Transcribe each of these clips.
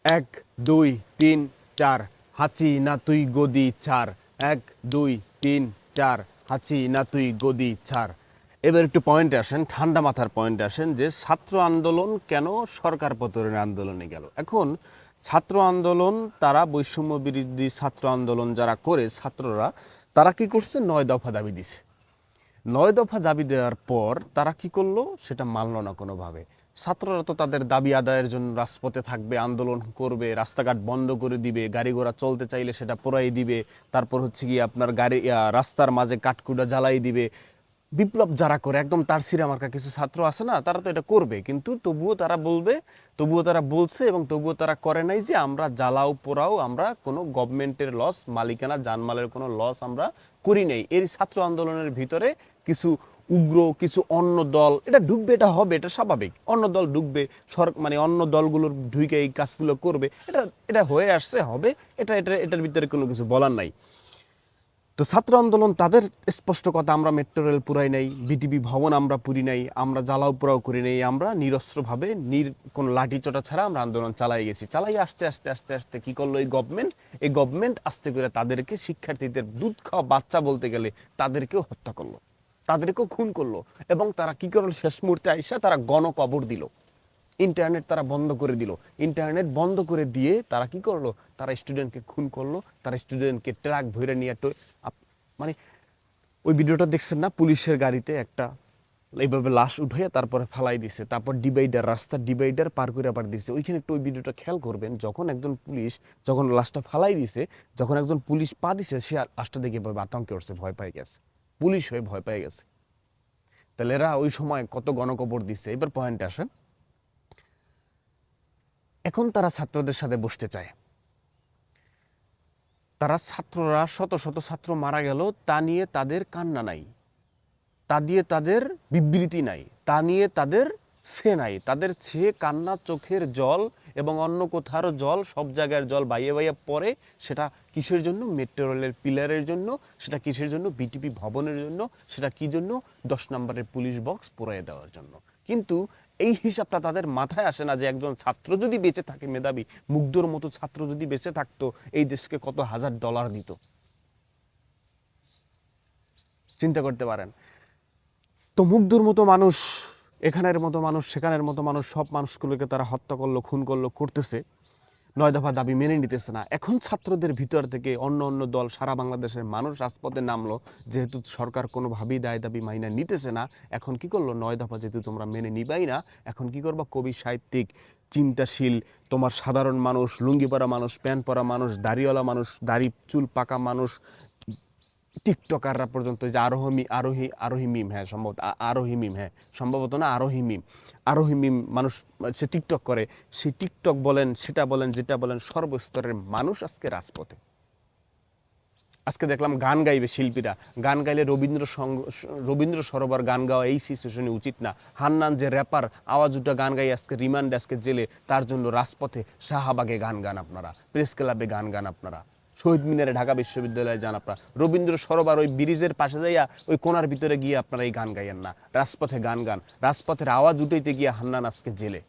এক দুই তিন চার, হাঁচি না তুই গদি ছাড়। এক দুই তিন চার, হাঁচি না তুই গদি ছাড়। এবার একটু পয়েন্টে আসেন, ঠান্ডা মাথার পয়েন্টে আসেন যে ছাত্র আন্দোলন কেন সরকার পতনের আন্দোলনে গেল। এখন ছাত্র আন্দোলন, তারা বৈষম্য বিরোধী ছাত্র আন্দোলন যারা করে ছাত্ররা, তারা কি করছে, 9 দফা দাবি দিছে। 9 দফা দাবি দেওয়ার পর তারা কি করলো, সেটা মানলো না কোনোভাবে। ছাত্ররা তো তাদের দাবি আদায়ের জন্য রাজপথে থাকবে, আন্দোলন করবে, রাস্তাঘাট বন্ধ করে দিবে, গাড়ি ঘোড়া চলতে চাইলে সেটা পোড়াই দিবে, তারপর হচ্ছে কি আপনার গাড়ি রাস্তার মাঝে কাঠকুটা জ্বালাই দিবে। বিপ্লব যারা করে একদম তার সিরা মার্কা কিছু ছাত্র আছে না, তারা তো এটা করবে, কিন্তু তবুও তারা বলবে, তবুও তারা বলছে এবং তবুও তারা করে নাই যে আমরা জ্বালাও পোড়াও, আমরা কোনো গভর্নমেন্টের লস, মালিকানা জানমালের কোনো লস আমরা করি নাই। এই ছাত্র আন্দোলনের ভিতরে কিছু উগ্র, কিছু অন্য দল এটা ঢুকবে, এটা হবে, এটা স্বাভাবিক। অন্য দল ঢুকবে, মানে অন্য দলগুলোর ঢুকে এই কাজগুলো করবে, এটা এটা হয়ে আসছে, হবে, এটার ভিতরে কোনো কিছু বলার নাই। তো ছাত্র আন্দোলন তাদের স্পষ্ট কথা, আমরা মেট্রো রেল পুরাই নাই, বিটিভি ভবন আমরা পুরি নাই, আমরা জ্বালাও পোড়াও করি নাই, আমরা নিরস্ত্রভাবে কোনো লাঠি চটা ছাড়া আমরা আন্দোলন চালাই গেছি। চালাই আস্তে আস্তে আস্তে আস্তে কি করলো এই গভর্নমেন্ট আস্তে করে তাদেরকে, শিক্ষার্থীদের দুধ খাওয়া বাচ্চা বলতে গেলে, তাদেরকেও হত্যা করলো, তাদেরকেও খুন করলো। এবং তারা কি করলো, শেষ মুহূর্তে আইসা তারা গণকবর দিল, ইন্টারনেট তারা বন্ধ করে দিল। ইন্টারনেট বন্ধ করে দিয়ে তারা কি করলো, তারা স্টুডেন্টকে খুন করলো, তারা স্টুডেন্টকে ট্রাক ভরে নিয়ে মানে ওই ভিডিওটা দেখছেন না, পুলিশের গাড়িতে একটা এইভাবে লাশ উঠাইয়া তারপরে ফালাই দিছে, তারপর ডিভাইডার, রাস্তার ডিভাইডার পার করে আবার দিছে। ওইখানে একটু ওই ভিডিওটা খেয়াল করবেন, যখন একজন পুলিশ, যখন লাশটা ফালাই দিছে, যখন একজন পুলিশ পা দিছে, সে লাশটা দেখে আতঙ্কে উঠছে, ভয় পেয়ে গেছে, পুলিশ হয়ে ভয় পেয়ে গেছে। তাহলে এরা ওই সময় কত গণকবর দিচ্ছে। এবার পয়েন্টে আসেন, এখন তারা ছাত্রদের সাথে বসতে চায়। ছাত্ররা, শত শত ছাত্র মারা গেল, তা নিয়ে তাদের কান্না নাই, তা দিয়ে তাদের বিবৃতি নাই, তা নিয়ে তাদের নাই, তাদের কান্না, চোখের জল এবং অন্য কোথারও জল, সব জায়গার জল বাইয়ে বাইয়ে পড়ে। সেটা কিসের জন্য, মেট্রো রেলের পিলারের জন্য, সেটা কিসের জন্য, বিটিপি ভবনের জন্য, সেটা কি জন্য, 10 নম্বরের পুলিশ বক্স পুরাইয়ে দেওয়ার জন্য। কিন্তু এই হিসাবটা তাদের মাথায় আসে না যে একজন ছাত্র যদি বেঁচে থাকে, মেধাবী মুগ্ধর মতো ছাত্র যদি বেঁচে থাকতো, এই দেশকে কত হাজার ডলার দিত। চিন্তা করতে পারেন। তো মুগ্ধর মতো মানুষ, এখানের মতো মানুষ, সেখানের মতো মানুষ, সব মানুষগুলোকে তারা হত্যা করলো, খুন করলো, করতেছে। 9 দফা দাবি মেনে নিতেছে না। এখন ছাত্রদের ভিতর থেকে অন্য অন্য দল, সারা বাংলাদেশের মানুষ রাজপথে নামলো, যেহেতু সরকার কোনোভাবেই দায় দাবি মাইনা নিতেছে না। এখন কি করলো, 9 দফা যেহেতু তোমরা মেনে নিবাই না, এখন কি করবা, কবি, সাহিত্যিক, চিন্তাশীল, তোমার সাধারণ মানুষ, লুঙ্গি পরা মানুষ, প্যান্ট পরা মানুষ, দাড়িওয়ালা মানুষ, দাড়ি চুল পাকা মানুষ, টিকটকাররা পর্যন্ত, যে আরোহী মিম, হ্যাঁ সম্ভবত আরোহী মিম, হ্যাঁ সম্ভবত না, আরোহী মিম মানুষ, সে টিকটক করে, সেই টিকটক বলেন, সেটা বলেন, যেটা বলেন, সর্বস্তরের মানুষ আজকে রাজপথে। আজকে দেখলাম গান গাইবে শিল্পীরা, গান গাইলে রবীন্দ্র সরোবর গান গাওয়া এই সিচুয়েশনে উচিত না। হান্নান যে র্যাপার, আওয়াজ উঠা গান গাই আজকে রিমান্ডে, আজকে জেলে, তার জন্য রাজপথে, শাহবাগে গান গান আপনারা, প্রেস ক্লাবে গান গান আপনারা, শহীদ মিনারে, ঢাকা বিশ্ববিদ্যালয়ে যান আপনারা, রবীন্দ্র সরোবর ওই ব্রিজের পাশে যাইয়া ওই কোনার ভিতরে গিয়ে আপনারা এই গান গাইয়েন না, রাজপথে গান গান, রাজপথের আওয়াজ উঠাইতে গিয়ে হান্নান আজকে জেলে।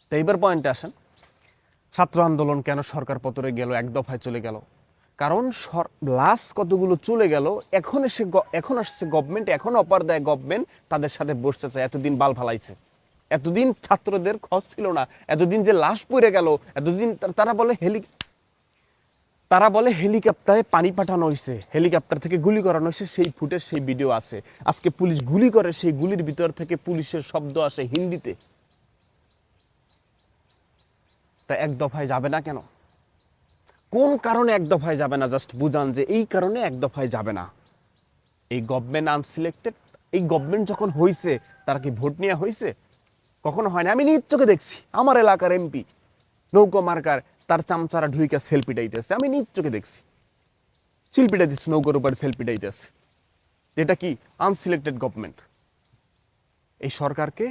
তো এইবার পয়েন্টে আসেন, ছাত্র আন্দোলন কেন সরকার পতনে গেল, 1 দফায় চলে গেল। কারণ লাস্ট কতগুলো চলে গেল, এখন আসছে গভর্নমেন্ট, এখন অপার দেয় গভর্নমেন্ট, তাদের সাথে বসতে চায়। এতদিন বাল ফালাইছে, এতদিন ছাত্রদের খোঁজ ছিল না, এতদিন যে লাশ পড়ে গেল, এতদিন তারা বলে হেলিকপ্টারে পানি পাঠানো হয়েছে, হেলিকপ্টার থেকে গুলি করানো হয়েছে, সেই ফুটেজ, সেই ভিডিও আছে। আজকে পুলিশ গুলি করে, সেই গুলির ভিতর থেকে পুলিশের শব্দ আসে হিন্দিতে। তা 1 দফায় যাবে না কেন? কোন কারণে 1 দফায় যাবে না, জাস্ট বুঝান যে এই কারণে 1 দফায় যাবে না। এই গভর্নমেন্ট আনসিলেক্টেড, এই গভর্নমেন্ট যখন হয়েছে, তারা কি ভোট নিয়ে হয়েছে? কখনো হয় না। আমি নিজ চোখে দেখছি, আমার এলাকার এমপি নৌকো মার্কার, তার চামচারা ঢুইকা সেলফি ডাইতেছে, আমি নিজ চোখে দেখছি, সেলফি ডাইতেছে, নৌকোর উপরে সেলফি ডাইতেছে। এটা কি আনসিলেক্টেড গভর্নমেন্ট? এই সরকারকে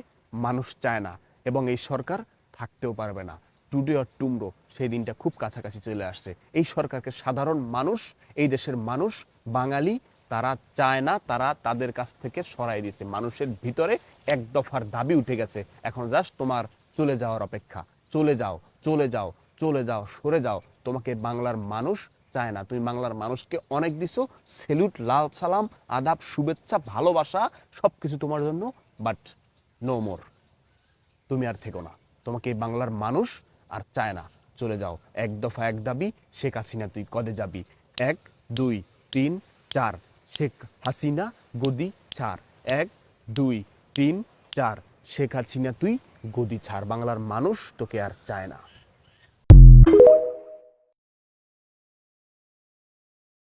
মানুষ চায় না, এবং এই সরকার থাকতেও পারবে না। টুডে অর টুমরো সেই দিনটা খুব কাছাকাছি চলে আসছে। এই সরকারকে সাধারণ মানুষ, এই দেশের মানুষ, বাঙালি, তারা চায় না, তারা তাদের কাছ থেকে সরাই দিয়েছে। মানুষের ভিতরে 1 দফার দাবি উঠে গেছে, এখন জাস্ট তোমার চলে যাওয়ার অপেক্ষা। চলে যাও, চলে যাও, চলে যাও, সরে যাও, তোমাকে বাংলার মানুষ চায় না। তুমি বাংলার মানুষকে অনেক দিছো, সেলুট, লাল সালাম, আদাব, শুভেচ্ছা, ভালোবাসা সব কিছু তোমার জন্য, বাট নো মোর, তুমি আর থেকো না, তোমাকে এই বাংলার মানুষ আর চায় না, চলে যাও। এক দফা এক দাবি, শেখ হাসিনা তুই কদে যাবি। 1 2 3 4, শেখ হাসিনা গদি ছাড়। 1 2 3 4, শেখ হাসিনা তুই গদি ছাড়, বাংলার মানুষ তোকে আর চায় না।